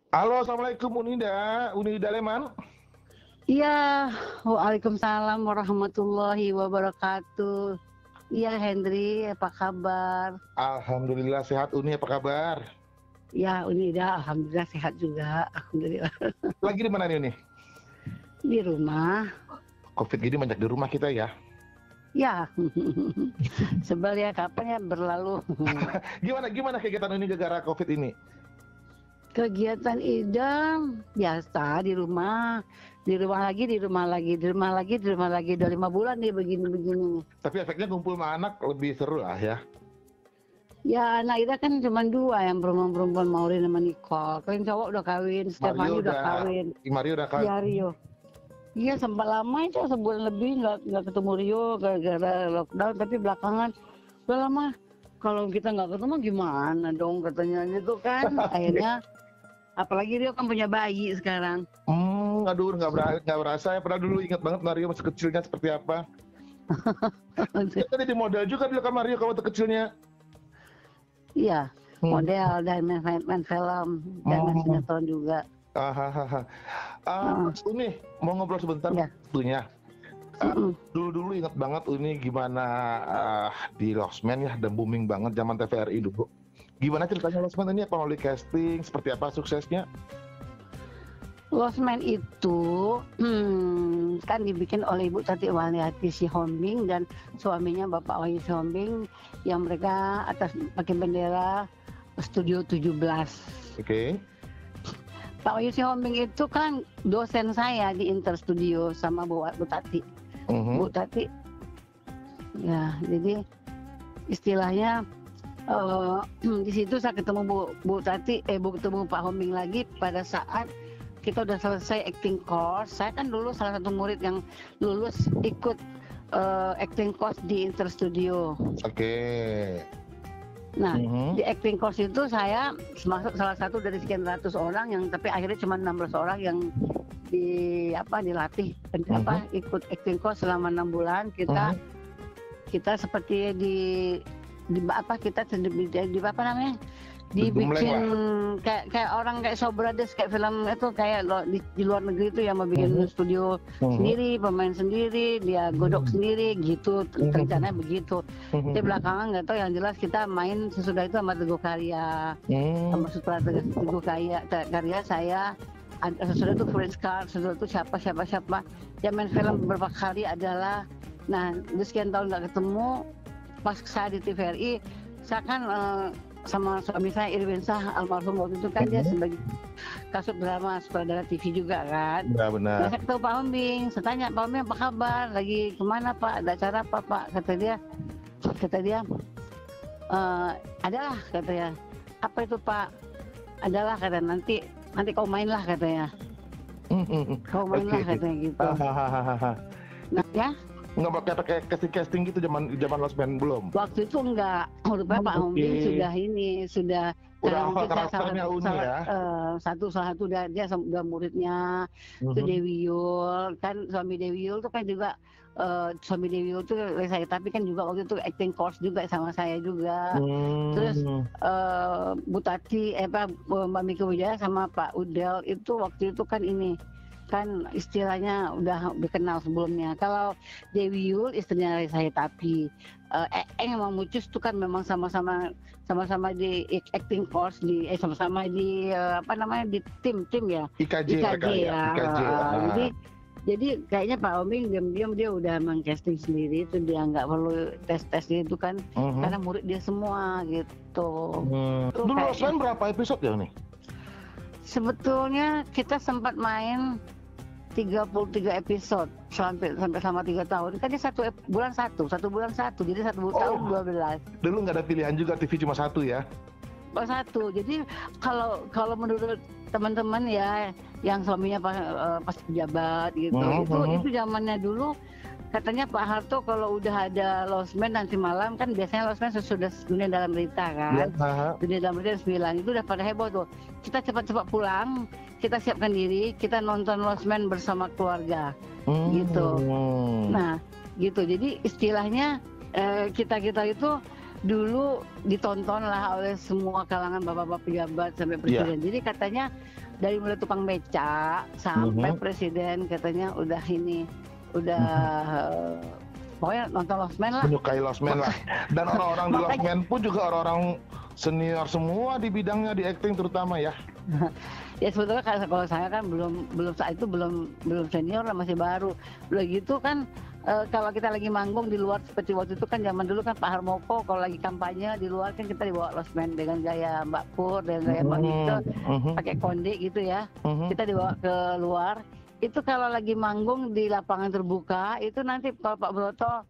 Halo, assalamualaikum Unida Leman. Iya, waalaikumsalam warahmatullahi wabarakatuh. Iya, Hendri, apa kabar? Alhamdulillah sehat. Uni, apa kabar? Ya, Unida, alhamdulillah sehat juga. Alhamdulillah. Lagi di mana nih Uni? Di rumah. Covid gini banyak di rumah kita ya. Ya, sebel ya, kapan ya berlalu. Gimana kegiatan Uni gara-gara Covid ini? Kegiatan idam biasa di rumah lagi, udah 5 bulan nih begini. Tapi efeknya kumpul sama anak lebih seru lah ya. Ya, anak Ida kan cuma 2 yang perempuan Maureen sama Nicole. Kalian cowok udah kawin, Stefani udah kawin. Mario udah kawin. Ya, Rio. Iya, sempat lama itu sebulan lebih nggak ketemu Rio gara-gara lockdown. Tapi belakangan udah lama. Kalau kita nggak ketemu gimana dong katanya gitu kan. Akhirnya apalagi Rio kan punya bayi sekarang. Aduh, nggak berasa ya. Padahal dulu ingat banget Mario masih kecilnya seperti apa. Dia tadi di model juga dulu kan Mario kalau waktu kecilnya. Iya, model dan main film dan main sinetron juga. Uni mau ngobrol sebentar waktunya. Dulu ingat banget Uni gimana di Lost Man ya, dan booming banget zaman TVRI dulu. Gimana ceritanya Lost Man ini? Apa melalui casting? Seperti apa suksesnya? Lost Man itu kan dibikin oleh Ibu Tati Waliati Sihombing dan suaminya Bapak Wahyu Sihombing yang mereka atas pakai bendera Studio 17. Oke. Pak Wahyu Sihombing itu kan dosen saya di Interstudio sama Bu Tati. Bu Tati, ya jadi istilahnya di situ saya ketemu Bu Tati, ketemu Pak Hombing lagi pada saat kita udah selesai acting course. Saya kan dulu salah satu murid yang lulus ikut acting course di Interstudio. Oke. Nah, di acting course itu saya masuk salah satu dari sekian ratus orang yang tapi akhirnya cuma 16 orang yang dilatih ikut acting course selama 6 bulan. Kita seperti dibikin kayak orang kayak Shaw Brothers, kayak film itu kayak di luar negeri itu yang mau bikin studio sendiri, pemain sendiri, dia godok sendiri gitu, rencananya begitu. Tapi belakangan nggak tahu, yang jelas kita main sesudah itu sama Teguh Karya, sama sutradara Teguh Karya saya. Sesudah itu Prince Carl, sesudah itu siapa yang main film beberapa kali adalah. Nah, sekian tahun nggak ketemu, pas saya di TVRI, saya kan sama suami saya Irwin Shah almarhum waktu itu kan dia sebagai kasut drama sutradara TV juga kan. Benar. Nah, saya ketemu Pak Hombing, saya tanya Pak Hombing apa kabar, lagi kemana Pak, ada acara apa Pak? Kata dia adalah katanya. Apa itu Pak? Adalah kata nanti kau main lah katanya. Kau main lah katanya gitu. Nah ya. Nggak pakai casting gitu zaman Lost Man belum? Waktu itu enggak. Rupanya Pak Hombing sudah udah hafal karakternya Uni ya. Salah satu dia udah muridnya itu Dewi Yul, kan suami Dewi Yul itu kan juga suami Dewi Yul itu saya, tapi kan juga waktu itu acting course juga sama saya juga. Terus Bu Tati, Mbak Mika Wijaya sama Pak Udel itu waktu itu kan ini kan istilahnya udah dikenal sebelumnya. Kalau Dewi Yul istrinya saya, tapi sama Mucus itu kan memang sama-sama di acting course sama-sama di di tim ya. IKJ ya. Jadi kayaknya Pak Hombing diam-diam dia udah meng-casting sendiri, itu dia nggak perlu tes-tesnya itu kan karena murid dia semua gitu. Dulu Lost Man berapa episode ya nih? Sebetulnya kita sempat main 33 episode sampai selama 3 tahun. Kan dia bulan satu, jadi 1 tahun 12. Dulu nggak ada pilihan juga, TV cuma satu ya? Satu. Jadi kalau menurut teman-teman ya yang suaminya pas pejabat gitu, itu zamannya dulu katanya Pak Harto kalau udah ada losmen nanti malam, kan biasanya losmen sudah Dunia Dalam Berita kan. Dunia Dalam Berita 9 itu udah pada heboh tuh. Kita cepat-cepat pulang, kita siapkan diri, kita nonton losmen bersama keluarga. Gitu. Nah, gitu. Jadi istilahnya kita itu dulu ditonton lah oleh semua kalangan bapak-bapak pejabat sampai presiden. Jadi katanya dari mulai tukang beca sampai presiden katanya udah pokoknya nonton Losmen lah. Menyukai Losmen lah. Dan orang-orang di Losmen pun juga orang-orang senior semua di bidangnya, di acting terutama ya. Ya sebetulnya kalau saya kan belum saat itu belum senior lah, masih baru. Udah gitu kan kalau kita lagi manggung di luar seperti waktu itu kan zaman dulu kan Pak Harmoko kalau lagi kampanye di luar kan kita dibawa Losmen dengan gaya Mbak Pur dan gaya Mbak Nike pakai konde gitu ya. Kita dibawa ke luar. Itu kalau lagi manggung di lapangan terbuka itu nanti kalau Pak Broto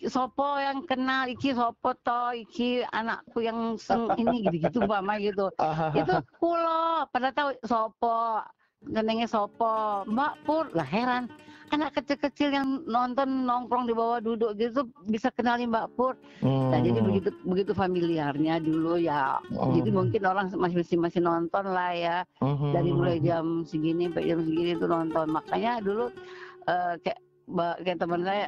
sopo yang kenal iki sopo to iki anakku yang ini gitu-gitu umpama gitu. Itu kulo pada tahu sopo jenenge sopo Mbak Pur, lah heran anak kecil-kecil yang nonton nongkrong di bawah duduk gitu bisa kenalin Mbak Pur. Nah jadi begitu familiarnya dulu ya. Jadi mungkin orang masih nonton lah ya. Dari mulai jam segini sampai jam segini itu nonton. Makanya dulu kayak teman saya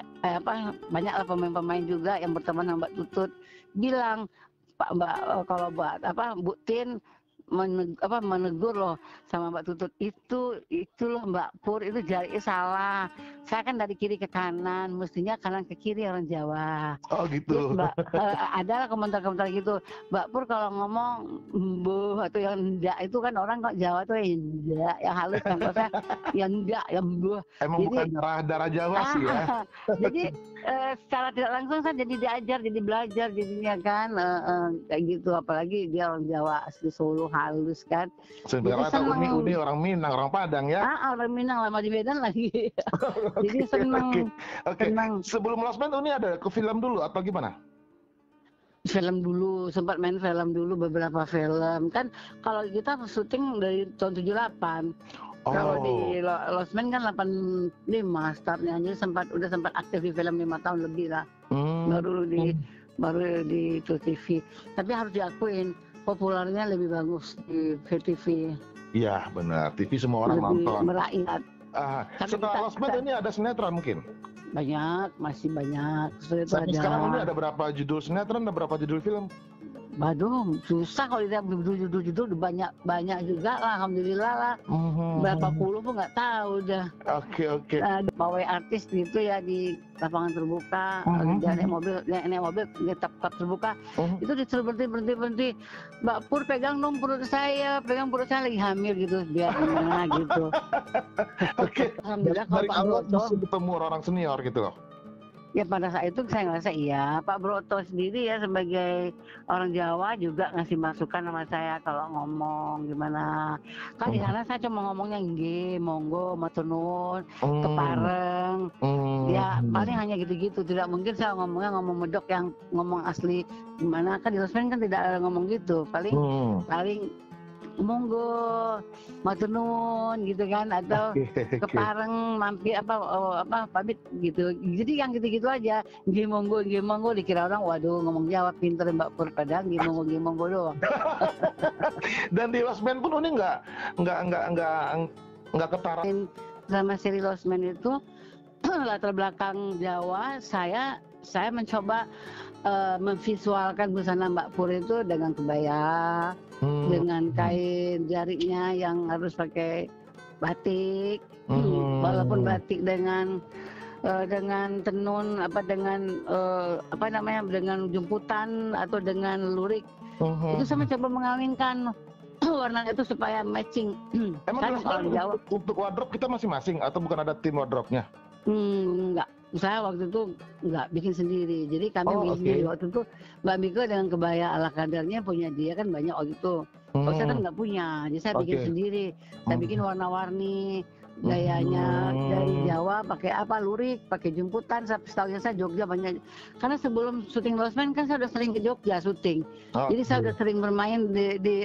banyak lah pemain-pemain juga yang berteman sama Mbak Tutut bilang Mbak kalau buat Bu Tin menegur loh sama Mbak Tutut itu loh Mbak Pur itu jari salah, saya kan dari kiri ke kanan mestinya kanan ke kiri orang Jawa. Oh gitu. Ada komentar-komentar gitu Mbak Pur kalau ngomong mbuh atau yang enggak itu kan orang kok Jawa tuh yang enggak, yang halus kan saya yang enggak yang mbuh. Emang jadi, bukan darah Jawa sih ya. Jadi secara tidak langsung saya jadi diajar, jadi belajar jadinya kan kayak gitu, apalagi dia orang Jawa asli Solo halus kan. Sebenarnya atau Uni orang Minang, orang Padang ya? Orang Minang lama di Medan lagi. Jadi senang. Senang. Sebelum Losmen Uni ada ke film dulu atau gimana? Film dulu, sempat main film dulu beberapa film. Kan kalau kita syuting dari tahun 78. Kalau di Losmen kan 85 startnya, jadi udah sempat aktif di film 5 tahun lebih lah. Baru di TV. Tapi harus diakuin populernya lebih bagus di VTV. Iya benar, TV semua orang lebih nonton. Merakyat. Setelah Losmen ini ada sinetron mungkin? Masih banyak. Sekarang ini ada berapa judul sinetron, ada berapa judul film? Waduh, susah kalau lihat judul banyak juga lah, alhamdulillah lah. Berapa puluh pun nggak tahu dah. Oke. Pawai artis gitu ya di lapangan terbuka, naik mobil di tap terbuka, itu disuruh berhenti. Mbak Pur pegang dong perut saya lagi hamil gitu, biar gimana gitu. Oke. Alhamdulillah dari awal masih ketemu orang senior gitu loh. Ya pada saat itu saya ngerasa iya, Pak Broto sendiri ya sebagai orang Jawa juga ngasih masukan sama saya kalau ngomong gimana. Kan di sana saya cuma ngomongnya nggih, monggo, matur nuwun, kepareng. Ya paling hanya gitu-gitu, tidak mungkin saya ngomong medok yang ngomong asli gimana. Kan di Losmen kan tidak ada ngomong gitu, paling monggo matur nuwun gitu kan, atau kepareng mampir pamit gitu. Jadi yang gitu-gitu aja, nggih monggo dikira orang waduh ngomong Jawa pinter Mbak Pur, padahal nggih monggo doang. Dan di Losmen pun Uni nggak ketara sama seri Losmen itu latar belakang Jawa. Saya mencoba memvisualkan busana Mbak Pur itu dengan kebaya, dengan kain jariknya yang harus pakai batik, walaupun batik dengan tenun dengan jemputan atau dengan lurik. Itu saya mencoba mengawinkan warnanya itu supaya matching. Emang kan Jawa untuk wardrobe kita masing-masing atau bukan ada tim wardrobe-nya? Enggak, saya waktu itu enggak bikin sendiri. Jadi kami bikin sendiri waktu itu. Mbak Mika dengan kebaya ala kadarnya punya dia kan banyak waktu itu. Kalau saya kan nggak punya, jadi saya bikin sendiri. Saya bikin warna-warni gayanya dari Hmm, Jawa pakai apa lurik, pakai jemputan. Setahunya saya Jogja banyak. Karena sebelum syuting Lost Man kan saya udah sering ke Jogja syuting. Jadi saya udah oke. sering bermain di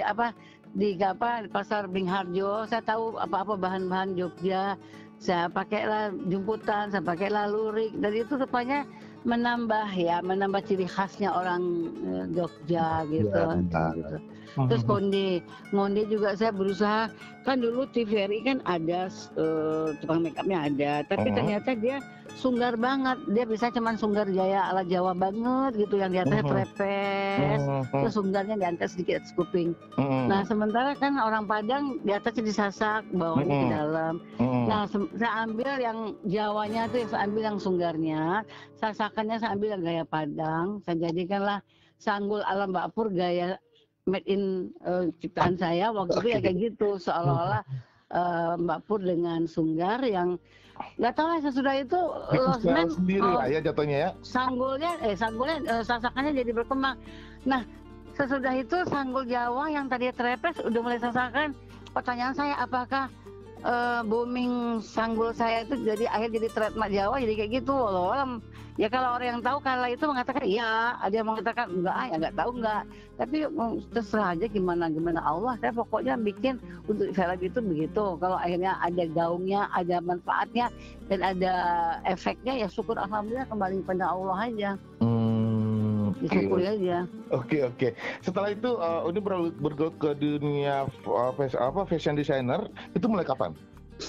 pasar Beringharjo. Saya tahu apa-apa bahan-bahan Jogja. Saya pakailah jemputan, saya pakailah lurik. Dan itu rupanya menambah ciri khasnya orang Jogja Ya, gitu. benar. Gitu. Terus Mhm, ngonde juga saya berusaha. Kan dulu TVRI kan ada tukang makeupnya ada, tapi mhm, ternyata dia sunggar banget. Dia bisa cuman sunggar gaya ala Jawa banget gitu, yang di atasnya mhm, trepes, mhm, terus sunggarnya diangkat sedikit atas kuping. Nah, mhm, sementara kan orang Padang di atasnya disasak, bawahnya ke mhm, dalam. mhm. Nah, saya ambil yang Jawanya tuh, saya ambil yang sunggarnya, sasakannya saya ambil yang gaya Padang. Saya jadikanlah sanggul ala Mbak Pur gaya made in ciptaan saya waktu itu ya Oke. kayak gitu, seolah-olah Mbak Pur dengan sunggar yang nggak tahu lah. Sesudah itu Bikin style Losmen sendiri lah ya jatuhnya ya? sasakannya jadi berkembang. Nah, sesudah itu sanggul Jawa yang tadi trepes udah mulai sasakan. Pertanyaan saya, apakah booming sanggul saya itu akhirnya jadi trademark Jawa jadi kayak gitu loh. Ya kalau orang yang tahu kala itu mengatakan iya, ada yang mengatakan enggak, ya enggak tahu enggak. Tapi terserah aja gimana gimana Allah. Saya pokoknya bikin untuk film itu begitu. Kalau akhirnya ada gaungnya, ada manfaatnya dan ada efeknya, ya syukur alhamdulillah, kembali pada Allah aja. Oke. Disyukuri aja. Oke, oke. Setelah itu, Uni bergelut ke dunia fashion designer, itu mulai kapan?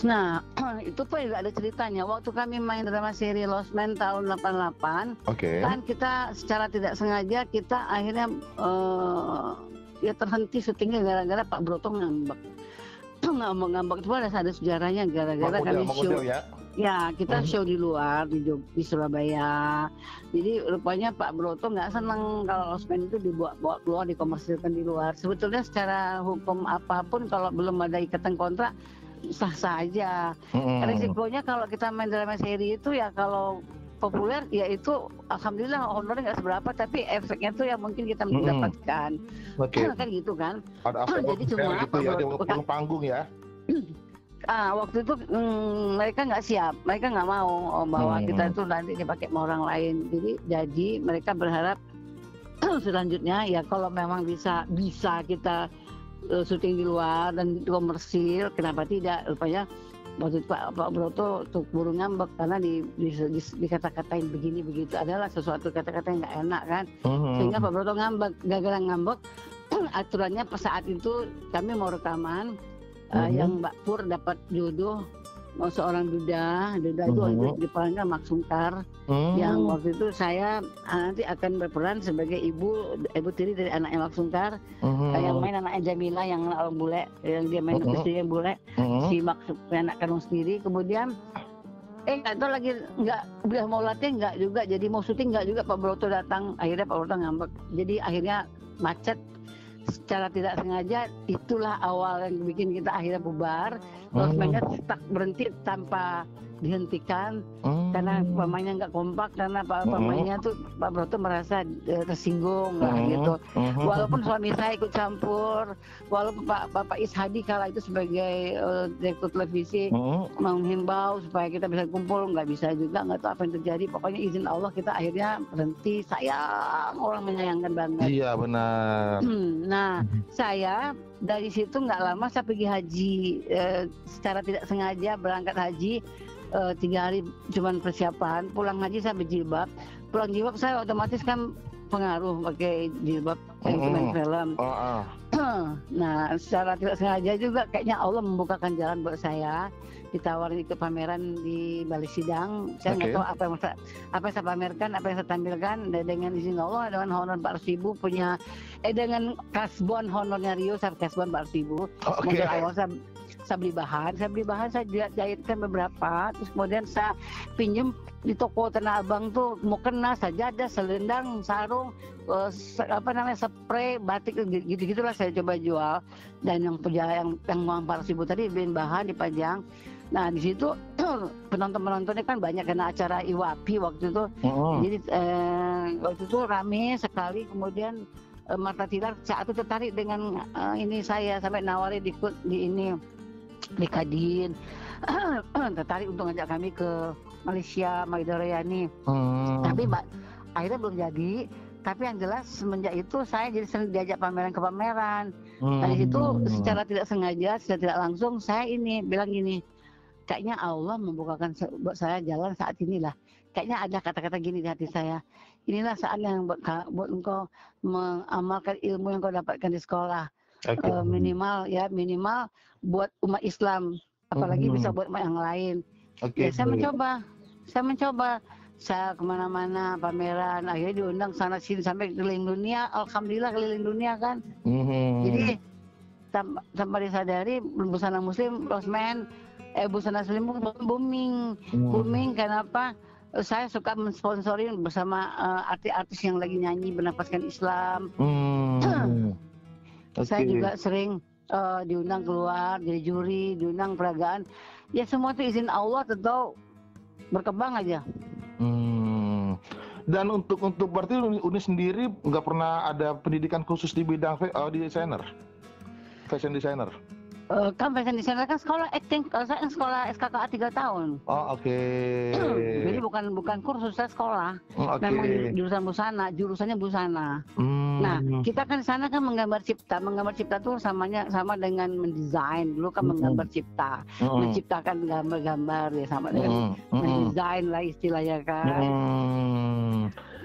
Nah, itu pun juga ada ceritanya. Waktu kami main drama seri Lost Man tahun 88, Oke. kan kita secara tidak sengaja kita akhirnya ya terhenti syutingnya gara-gara Pak Broto ngambek. Ngambek itu ada sejarahnya, gara-gara kami Mang show. Udel ya? Ya, kita Mhm, show di luar di Surabaya. Jadi rupanya Pak Broto nggak seneng kalau Lost Man itu dibawa keluar, dikomersilkan di luar. Sebetulnya secara hukum apapun kalau belum ada ikatan kontrak sah-sah aja. mhm, Resikonya kalau kita main drama seri itu ya kalau populer ya itu alhamdulillah honornya nggak seberapa, tapi efeknya tuh yang mungkin kita mhm. mendapatkan. Oke. Kan gitu kan. Ada after Jadi fair semua gitu Pak ya, di Broto panggung ya? waktu itu mereka nggak siap, mereka nggak mau bahwa kita Mmm, itu nanti dipakai sama orang lain. Jadi mereka berharap selanjutnya ya kalau memang bisa kita syuting di luar dan itu komersil, kenapa tidak? Rupanya waktu itu Pak Broto tuh buru ngambek karena dikata-katain begini begitu, adalah sesuatu kata-kata yang nggak enak kan, sehingga mhm, Pak Broto ngambek. Gara-gara ngambek, aturannya pas saat itu kami mau rekaman, mhm, yang Mbak Pur dapat jodoh mau seorang duda itu waktu mhm, diperankan Mak Sungkar, yang mmm, waktu itu saya nanti akan berperan sebagai ibu tiri dari anaknya Mak Sungkar. Yang mhm, main anaknya Jamila yang orang bule, yang dia main mhm, istri yang bule, mhm, si Mak anak kandung sendiri. Kemudian nggak tahu lagi, nggak udah mau latihan nggak juga, jadi mau syuting nggak juga, Pak Broto datang. Akhirnya Pak Broto ngambek, jadi akhirnya macet secara tidak sengaja. Itulah awal yang bikin kita akhirnya bubar. Terus mmm, mainnya stuck, berhenti tanpa dihentikan karena mmm, pemainnya nggak kompak, karena mhm, pemainnya tuh Pak Broto merasa tersinggung lah mhm, gitu. mhm, Walaupun mhm, suami saya ikut campur, walaupun Bapak Ishadi kala itu sebagai direktur televisi mhm. menghimbau supaya kita bisa kumpul, nggak bisa juga, nggak tahu apa yang terjadi. Pokoknya izin Allah kita akhirnya berhenti. Sayang, orang menyayangkan banget. Iya benar. Nah, Mhm, saya dari situ nggak lama saya pergi haji, secara tidak sengaja berangkat haji, 3 hari cuman persiapan. Pulang haji saya berjilbab. Pulang jilbab saya otomatis kan pengaruh pakai jilbab yang itu main mhm, film. heeh, Nah, secara tidak sengaja juga kayaknya Allah membukakan jalan buat saya, ditawarin ikut pameran di Bali Sidang. Saya nggak oke, tahu apa yang saya pamerkan, apa yang saya tampilkan. Dan dengan izin Allah, dengan honor 400.000 punya, dengan kasbon honornya Rio, saya kasbon 400.000. oke, Modal awal saya beli bahan, saya jahitkan beberapa, terus kemudian saya pinjem di toko Tanah Abang tuh, mau kena sajadah, selendang, sarung, spray, batik, gitu-gitulah saya coba jual. Dan yang uang 400.000 tadi beliin bahan, dipajang. Nah di situ penontonnya kan banyak karena acara IWAPI waktu itu. mhm, Jadi waktu itu rame sekali. Kemudian Marta Tilar saat itu tertarik dengan ini saya, sampai nawarin ikut di ini, di Kadin. tertarik untuk ngajak kami ke Malaysia, Maida Royani. Hmm. Tapi akhirnya belum jadi. Tapi yang jelas semenjak itu saya jadi sering diajak pameran ke pameran. Nah di situ secara tidak sengaja, secara tidak langsung saya ini bilang gini, kayaknya Allah membukakan buat saya jalan saat inilah. Kayaknya ada kata-kata gini di hati saya. Inilah saat yang buat engkau mengamalkan ilmu yang kau dapatkan di sekolah. Okay. Minimal buat umat Islam. Apalagi bisa buat umat yang lain. Okay. Ya, saya mencoba. Saya kemana-mana pameran, akhirnya diundang sana sini sampai keliling dunia. Alhamdulillah keliling dunia kan. Jadi tanpa disadari busana muslim Rosman, busana muslim booming. Kenapa? Saya suka mensponsorin bersama artis-artis yang lagi nyanyi bernapaskan Islam. Saya juga sering diundang keluar jadi juri, diundang peragaan. Ya semua itu izin Allah, tentu berkembang aja. Dan untuk berarti Uni sendiri nggak pernah ada pendidikan khusus di bidang fashion designer? Kan fashion designer kan sekolah acting, saya sekolah SKKA 3 tahun. Oh oke. Jadi bukan kursus, saya sekolah. Memang jurusan busana, jurusannya busana. Nah kita kan di sana kan menggambar cipta tuh sama dengan mendesain. Dulu kan menggambar cipta, menciptakan gambar-gambar ya sama dengan mendesain lah istilahnya kan.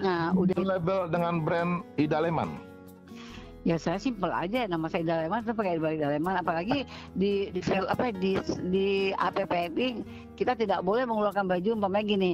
Nah udah label dengan brand Ida Leman. Ya saya simpel aja, nama saya Ida Leman, saya pakai Ida Leman. Apalagi di APPI kita tidak boleh mengeluarkan baju umpamanya gini.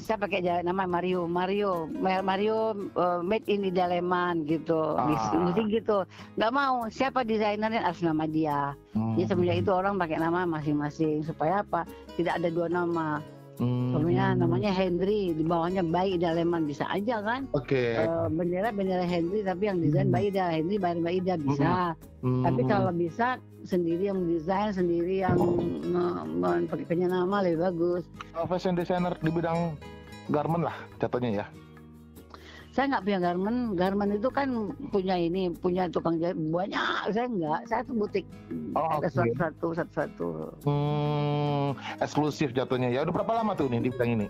Saya pakai nama Mario made in Ida Leman gitu, mesti gitu. Nggak mau, siapa desainernya harus nama dia. Jadi semenjak itu orang pakai nama masing-masing supaya apa? Tidak ada dua nama. Namanya Henry, di bawahnya By Ida Leman, bisa aja kan? Oke. Bendera Henry tapi yang desain By Ida, Henry By Ida bisa. Tapi kalau bisa sendiri yang mendesain, sendiri yang pakainya nama lebih bagus. Fashion designer di bidang garment lah contohnya ya. Saya nggak punya garment itu kan punya tukang jahit banyak. Saya nggak, saya tuh butik. Ada satu-satu. Eksklusif jatuhnya ya. Udah berapa lama tuh nih di bidang ini?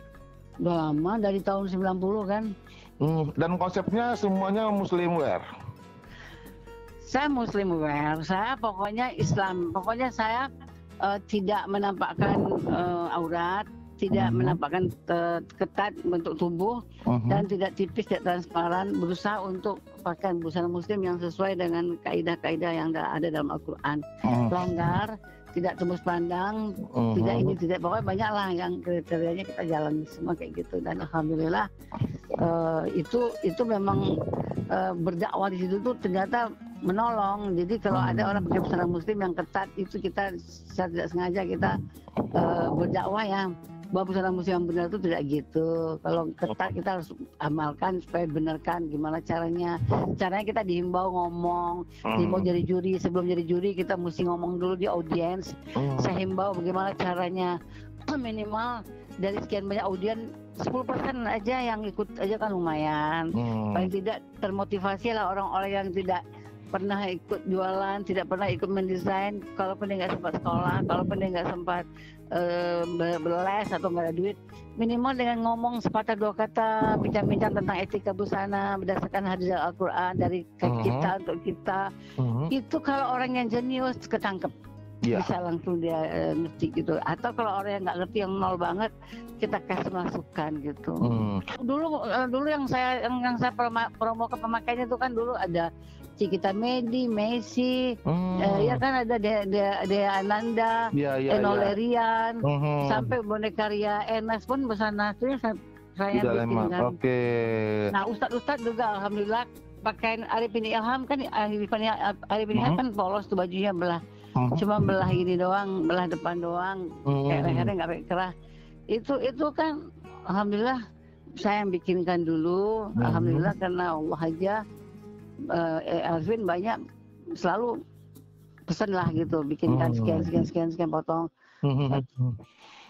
Udah lama, dari tahun 90 kan. Dan konsepnya semuanya muslim wear. Saya muslim wear, saya pokoknya Islam. Pokoknya saya tidak menampakkan aurat, tidak menampakkan ketat bentuk tubuh, dan tidak tipis, tidak transparan. Berusaha untuk pakai busana muslim yang sesuai dengan kaidah-kaidah yang ada dalam Al-Quran. Longgar, tidak tembus pandang, tidak pokoknya banyak lah yang kriterianya kita jalan semua kayak gitu. Dan alhamdulillah itu memang berdakwah di situ tuh ternyata menolong. Jadi kalau ada orang pakai busana muslim yang ketat, itu kita secara tidak sengaja kita berdakwah ya, bahwa busana muslim yang benar itu tidak gitu. Kalau ketat kita harus amalkan supaya benarkan gimana caranya. Caranya kita dihimbau ngomong, dihimbau jadi juri. Sebelum jadi juri kita mesti ngomong dulu di audiens. Saya himbau bagaimana caranya. Minimal dari sekian banyak audiens 10% aja yang ikut aja kan lumayan. Paling tidak termotivasi lah orang-orang yang tidak pernah ikut jualan, tidak pernah ikut mendesain, kalaupun dia nggak sempat sekolah, kalaupun dia nggak sempat berles atau nggak ada duit, minimal dengan ngomong sepatah dua kata, bincang-bincang tentang etika busana berdasarkan hadis Al-Quran dari kita untuk kita, itu kalau orang yang jenius ketangkep. Bisa langsung dia ngerti gitu. Atau kalau orang yang nggak ngerti, yang nol banget, kita kasih masukan gitu. Dulu yang saya promokan pemakainya itu kan dulu ada Cikita Medi, Messi, ya kan ada Dea Ananda, Eno Lerian, sampai boneka Ria Enas pun busana itu saya bikin kan. Nah Ustadz juga alhamdulillah pakaian Arifin Ilham kan, Arifin Ilham kan polos tuh bajunya cuma belah gini doang, belah depan doang, kayak lehernya nggak pakai kerah. Itu kan alhamdulillah saya yang bikinkan dulu, alhamdulillah karena Allah aja. Alvin banyak selalu pesan lah gitu, bikinkan sekian potong.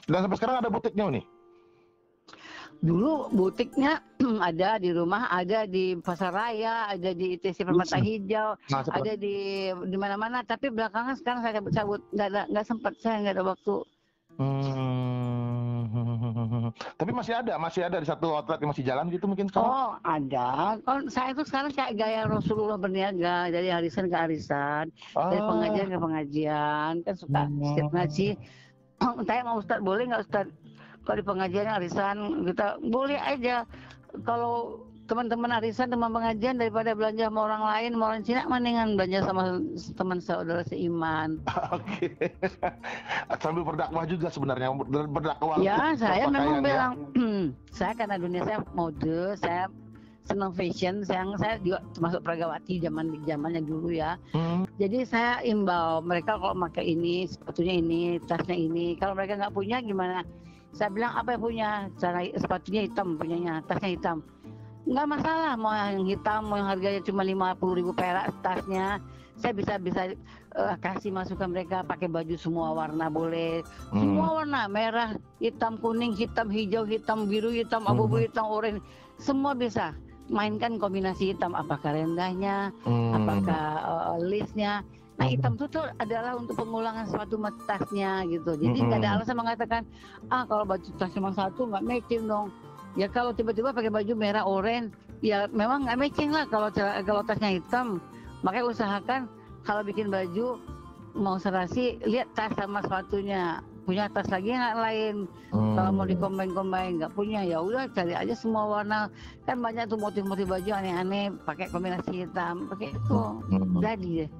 Dan sampai sekarang ada butiknya nih? Dulu butiknya ada di rumah, ada di Pasar Raya, ada di ITC Permata Hijau, ada di mana-mana. Tapi belakangan sekarang saya cabut, nggak sempat, saya nggak ada waktu Tapi masih ada di satu outlet yang masih jalan gitu mungkin sekarang? Oh, ada. Kalau saya itu sekarang kayak gaya Rasulullah berniaga, dari arisan ke arisan, dari pengajian Ah, ke pengajian, kan suka setiap mmm, ngaji. Tanya sama Ustadz, boleh nggak Ustadz? Kalau di pengajian arisan kita boleh aja. Kalau teman-teman arisan, teman pengajian daripada belanja sama orang lain, sama orang Cina, mendingan belanja sama teman saudara seiman. oke. Sambil berdakwah juga sebenarnya, berdakwah untuk Ya, saya memang berpakaian ya? bilang, saya karena dunia saya mode, saya senang fashion, saya juga termasuk peragawati zamannya dulu ya. Mmm, Jadi saya imbau mereka kalau pakai ini, sepatunya ini, tasnya ini. Kalau mereka nggak punya gimana? Saya bilang apa yang punya? Cara sepatunya hitam punyanya, tasnya hitam. Nggak masalah mau yang hitam, mau yang harganya cuma 50.000 perak tasnya. Saya bisa kasih masukan mereka pakai baju semua warna boleh. mmm, Semua warna, merah, hitam, kuning, hitam, hijau, hitam, biru, hitam, abu-abu, mhm, hitam, oranye. Semua bisa. Mainkan kombinasi hitam, apakah rendahnya, mmm, apakah listnya. Nah mhm, hitam itu tuh adalah untuk pengulangan sepatu tasnya gitu. Jadi nggak ada mhm, alasan mengatakan, kalau baju tas cuma satu nggak matching dong. Ya kalau tiba-tiba pakai baju merah oranye, ya memang nggak matching lah kalau tasnya hitam. Makanya usahakan kalau bikin baju mau serasi, lihat tas sama sepatunya. Punya tas lagi nggak lain. Kalau mau mmm, dikombin-kombin nggak punya, ya udah cari aja semua warna. Kan banyak tuh motif-motif baju aneh-aneh, pakai kombinasi hitam, pakai itu mhm, jadi deh.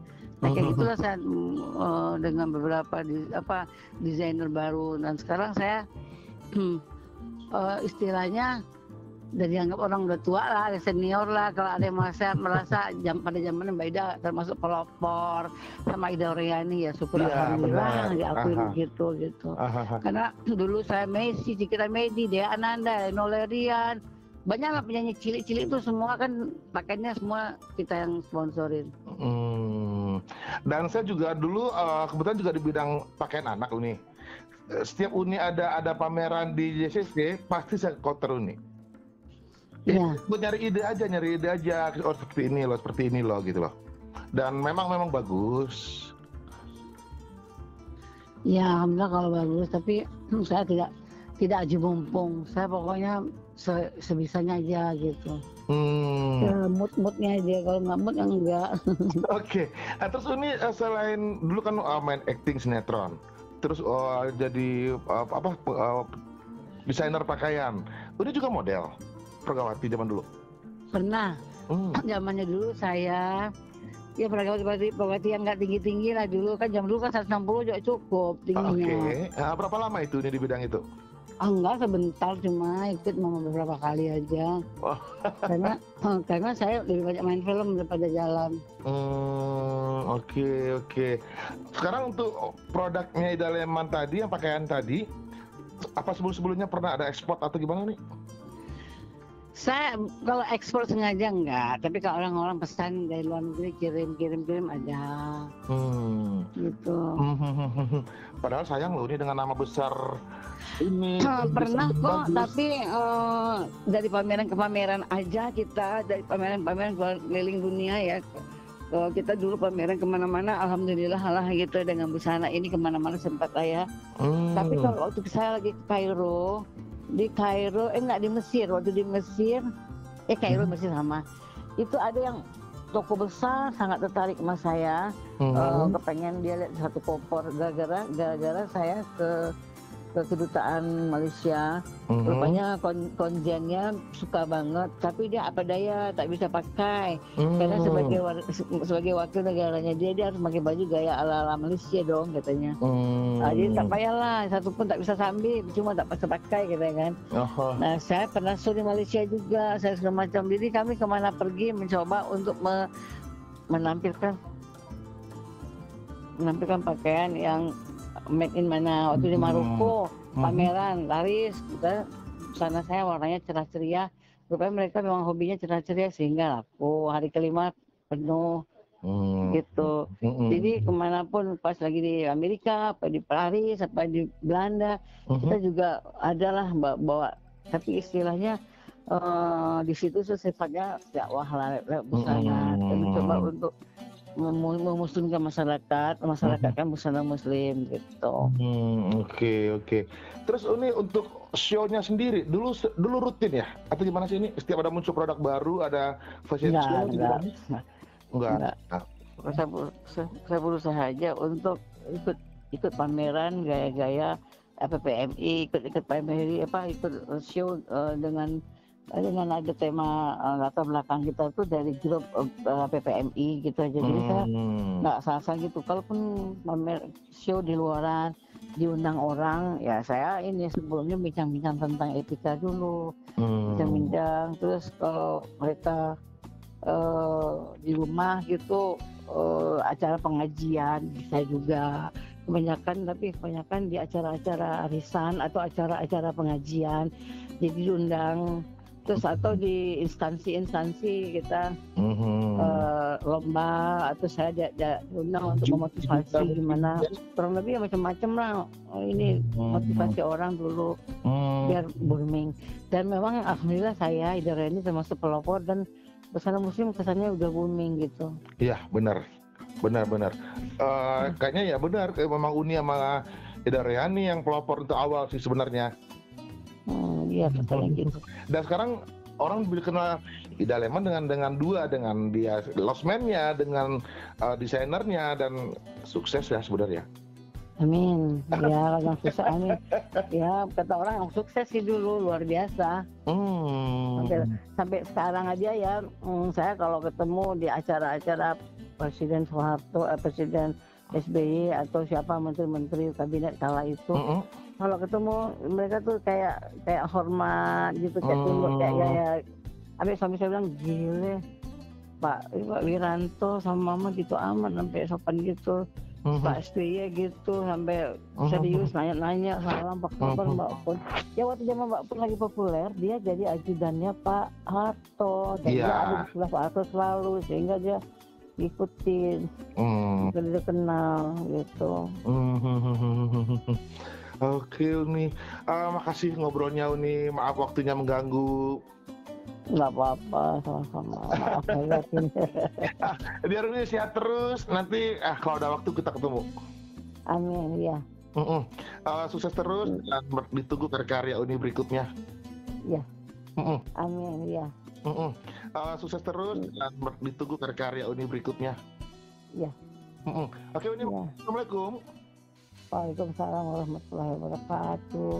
Nah kayak mhm, gitulah saya dengan beberapa desainer baru dan sekarang saya istilahnya udah dianggap orang udah tua lah, ada senior lah. Kalau ada yang merasa pada zamannya Mbak Ida termasuk pelopor sama Ida Oriani, ya syukur iya benar, alhamdulillah aha, diakuin gitu. aha, Karena dulu saya Messi, Cikita Medi, Dea Ananda, Nolerian, banyak lah penyanyi cilik-cilik itu semua kan pakainya semua kita yang sponsorin. dan saya juga dulu, kebetulan juga di bidang pakaian anak Uni. Setiap Uni ada pameran di JCC, pasti saya counter Uni. Ya Iya, buat nyari ide aja, oh seperti ini loh gitu loh. Dan memang bagus. ya alhamdulillah kalau bagus, tapi saya tidak aji mumpung. Saya pokoknya sebisanya aja gitu. Hmm, Ya, mood-moodnya dia, kalau nggak mood ya enggak. oke. Nah, terus Uni selain dulu kan main acting sinetron, terus jadi desainer pakaian. Uni juga model, Pergawati zaman dulu. Pernah, Hmm, zamannya dulu saya, ya perawati yang nggak tinggi-tinggi lah dulu, kan jam dulu kan 160 juga cukup oke. tingginya. Berapa lama itu Uni di bidang itu? Enggak sebentar, cuma ikut mama beberapa kali aja. Oh, Karena saya lebih banyak main film daripada jalan. oke oke. Sekarang untuk produknya Idaleman tadi, yang pakaian tadi, apa sebelum-sebelumnya pernah ada ekspor atau gimana nih? Saya kalau ekspor sengaja enggak, tapi kalau orang-orang pesan dari luar negeri kirim ada Hmm. gitu. Padahal sayang loh ini dengan nama besar ini bisa Pernah kok, bagus. tapi dari pameran ke pameran aja kita, dari pameran-pameran keliling dunia ya. Kalau kita dulu pameran kemana-mana, alhamdulillah lah gitu dengan busana ini kemana-mana sempat saya. Tapi Hmm. kalau waktu saya lagi ke Kairo, enggak di Mesir, waktu di Mesir, Kairo Mhm. Mesir sama. Itu ada yang toko besar sangat tertarik sama saya, Mhm. kepengen dia lihat satu koper gara-gara saya ke kedutaan Malaysia. Mhm. Rupanya konjennya suka banget, tapi dia apa daya tak bisa pakai. Karena Hmm. sebagai wakil negaranya dia harus pakai baju gaya ala-ala Malaysia dong katanya. Jadi tak Hmm. payahlah, satu pun tak bisa sambil, cuma tak bisa pakai katanya kan. Oh. Nah saya pernah show di Malaysia juga, saya segala macam. Jadi kami kemana pergi mencoba untuk menampilkan menampilkan pakaian yang made in mana. Waktu di Maroko Mhm. pameran laris, kita sana saya warnanya cerah ceria. Rupanya mereka memang hobinya cerah ceria sehingga laku. Hari kelima penuh Hmm. gitu. Jadi Mhm. kemanapun pas lagi di Amerika, apa di Paris, apa di Belanda, kita Mhm. juga adalah bawa. Tapi istilahnya di situ sifatnya dakwah lah, lewat busana. Kita mencoba Mhm. untuk memuslimkan masyarakat kan busana muslim gitu. Oke. Terus ini untuk show-nya sendiri, dulu rutin ya? Atau gimana sih ini? Setiap ada muncul produk baru, ada fashion show atau Enggak, gimana? Enggak. enggak. Nah, Saya berusaha aja untuk ikut ikut pameran gaya-gaya PPMI, ikut pameran ikut show dengan ada tema latar belakang kita tuh dari grup PPMI gitu aja. Jadi saya nggak asal-asal gitu. Kalaupun pamer show di luaran diundang orang, ya saya ini sebelumnya bincang-bincang tentang etika dulu, bincang-bincang. Terus kalau mereka di rumah gitu acara pengajian bisa juga kebanyakan di acara-acara arisan atau acara-acara pengajian jadi diundang terus atau di instansi kita lomba atau saya diundang untuk memotivasi gimana kurang lebih macam-macam lah ini motivasi orang dulu biar booming dan memang alhamdulillah saya Idara ini termasuk pelopor dan busana muslim kesannya udah booming gitu. Iya benar. Kayaknya ya benar, memang Uni sama Ida Reani yang pelopor untuk awal sih sebenarnya. Iya katanya gitu. Dan sekarang orang lebih kenal Ida Leman dengan dia losmennya, dengan desainernya dan sukses ya sebenarnya. Amin. Ya yang sukses amin. Ya kata orang yang sukses sih dulu luar biasa. Sampai sekarang aja ya saya kalau ketemu di acara-acara Presiden Soeharto, Presiden SBY atau siapa menteri-menteri kabinet kala itu, kalau ketemu mereka tuh kayak hormat gitu, kayak tunduk kayak sampai suami saya bilang gile Pak Wiranto sama Mama gitu amat sampai sopan gitu. Pak SBY gitu sampai serius nanya-nanya salam Pak kabar Mbak Pun. Ya waktu zaman Mbak Pun lagi populer dia jadi ajudannya Pak Harto dan dia ada di sebelah Pak Harto selalu sehingga dia ikutin dia kenal gitu. Oke Uni, makasih ngobrolnya Uni, maaf waktunya mengganggu. Nggak apa-apa, sama-sama. Maaf banget ini. Biar Uni sehat terus, nanti kalau ada waktu kita ketemu. Amin, ya. Sukses terus dan ditunggu karya Uni berikutnya. Ya. Amin, ya. Sukses terus dan ditunggu karya Uni berikutnya. Ya. Oke Uni, Assalamualaikum. Waalaikumsalam warahmatullahi wabarakatuh.